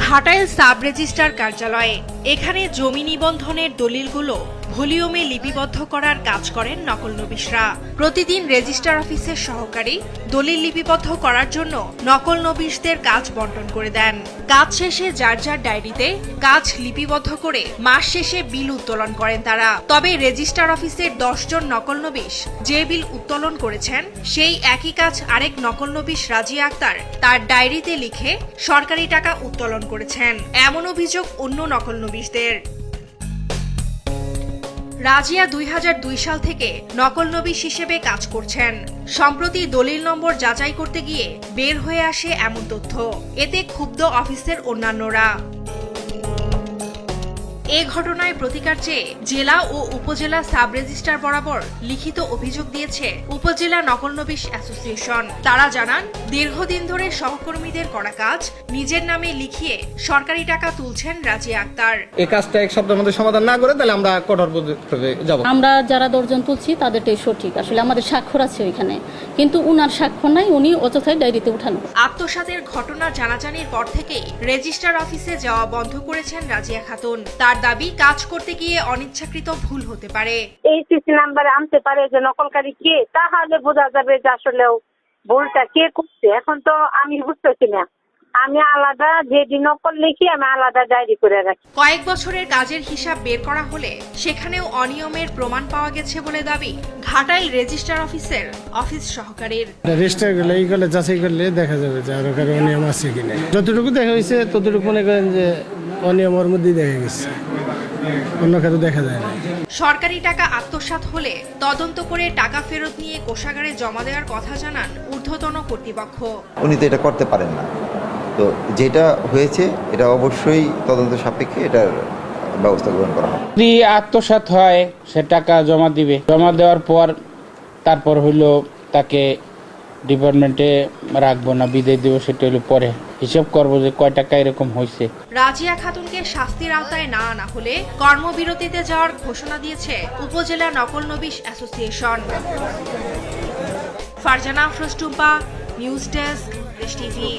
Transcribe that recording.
Ghatail sub registrar কার্যালয়ে এখানে জমি নিবন্ধনের দলিলগুলো ভলিউমে লিপিবদ্ধ করার কাজ করেন নকল নবিশরা। প্রতিদিন রেজিস্ট্রার অফিসের সহকারী দলিল লিপিবদ্ধ করার জন্য নকল নবিশদের কাজ বন্টন করে দেন। কাজ শেষে যার যার ডায়েরিতে কাজ লিপিবদ্ধ করে মাস শেষে বিল উত্তোলন করেন তারা। তবে রেজিস্ট্রার অফিসের 10 জন নকল নবিশ যে বিল উত্তোলন করেছেন সেই একই কাজ আরেক নকল নবিশ রাজিয়া আক্তার তার ডায়েরিতে লিখে সরকারি টাকা উত্তোলন করেছেন, এমন অভিযোগ অন্য নকল নবিশদের। রাজিয়া 2002 সাল থেকে নকল নবিশ হিসেবে কাজ করছেন। সম্প্রতি দলিল নম্বর যাচাই করতে গিয়ে বের হয়ে আসে এমন তথ্য। এতে ক্ষুব্ধ অফিসের অন্যান্যরা। এ ঘটনায় প্রতিকার চেয়ে জেলা ও উপজেলা সাব রেজিস্ট্রার বরাবর লিখিত অভিযোগ দিয়েছে উপজেলা নকল নবিশ অ্যাসোসিয়েশন। তারা জানান, দীর্ঘদিন ধরে সহকর্মীদের করা কাজ নিজের নামে লিখিয়ে সরকারি টাকা তুলছেন রাজিয়া আক্তার। এই কাজটা এক সপ্তাহের মধ্যে সমাধান না করে তাহলে আমরা কঠোর পদক্ষেপে যাব। আমরা যারা 10 জন তুলছি তাদেরটাই সঠিক। আসলে আমাদের স্বাক্ষর আছে ওইখানে, কিন্তু উনার স্বাক্ষর নাই, উনি অযথায় ডায়েরিতে উঠানো। আত্মসাতের ঘটনা জানাজানির পর থেকেই রেজিস্ট্রার অফিসে যাওয়া বন্ধ করেছেন রাজিয়া খাতুন। তার দাবি, কাজ করতে গিয়ে অনিচ্ছাকৃত ভুল হতে পারে। এই সিসি নাম্বারে আনতে পারে যে নকলকারী কে, তাহলে বোঝা যাবে যে আসলে ভুলটা কে করছে। এখন তো আমি বুঝতেছি না, আমি আলাদা যেদিন নকল লিখি আমি আলাদা ডায়েরি করে রাখি। কয়েক বছরের কাজের হিসাব বের করা হলে সেখানেও অনিয়মের প্রমাণ পাওয়া গেছে বলে দাবি ঘাটাইল রেজিস্ট্রার অফিসের অফিস সহকারীর। রেজিস্টার করলে এইগুলো যাচাই করলে দেখা যাবে যে আরো কারো অনিয়ম আছে কিনা। যতটুকু দেখা হয়েছে ততটুকু মনে করেন যে অনিয়মের মধ্যেই দেখা গেছে, অন্য কারো দেখা যায় না। সরকারি টাকা আত্মসাৎ হলে তদন্ত করে টাকা ফেরত নিয়ে কোষাগারে জমা দেওয়ার কথা জানান ঊর্ধ্বতন কর্তৃপক্ষ। উনি তো এটা করতে পারেন না, তো যেটা হয়েছে এটা অবশ্যই তদন্ত সাপেক্ষে এটার ব্যবস্থা গ্রহণ করা হবে। যদি আত্মসাৎ হয় সে টাকা জমা দিবে, জমা দেওয়ার পর তারপর হইলো তাকে ডিপার্টমেন্টে রাখবো না বিদায় দেবো, সেটা হলো পরে হিসাব করবো যে কয় টাকা এরকম হয়েছে। রাজিয়া খাতুনকে শাস্তির আওতায় না আনা হলে কর্মবিরতিতে যাওয়ার ঘোষণা দিয়েছে উপজেলা নকল নবিশ association. Farzana Afroz Tumpa, news desk, Desh TV.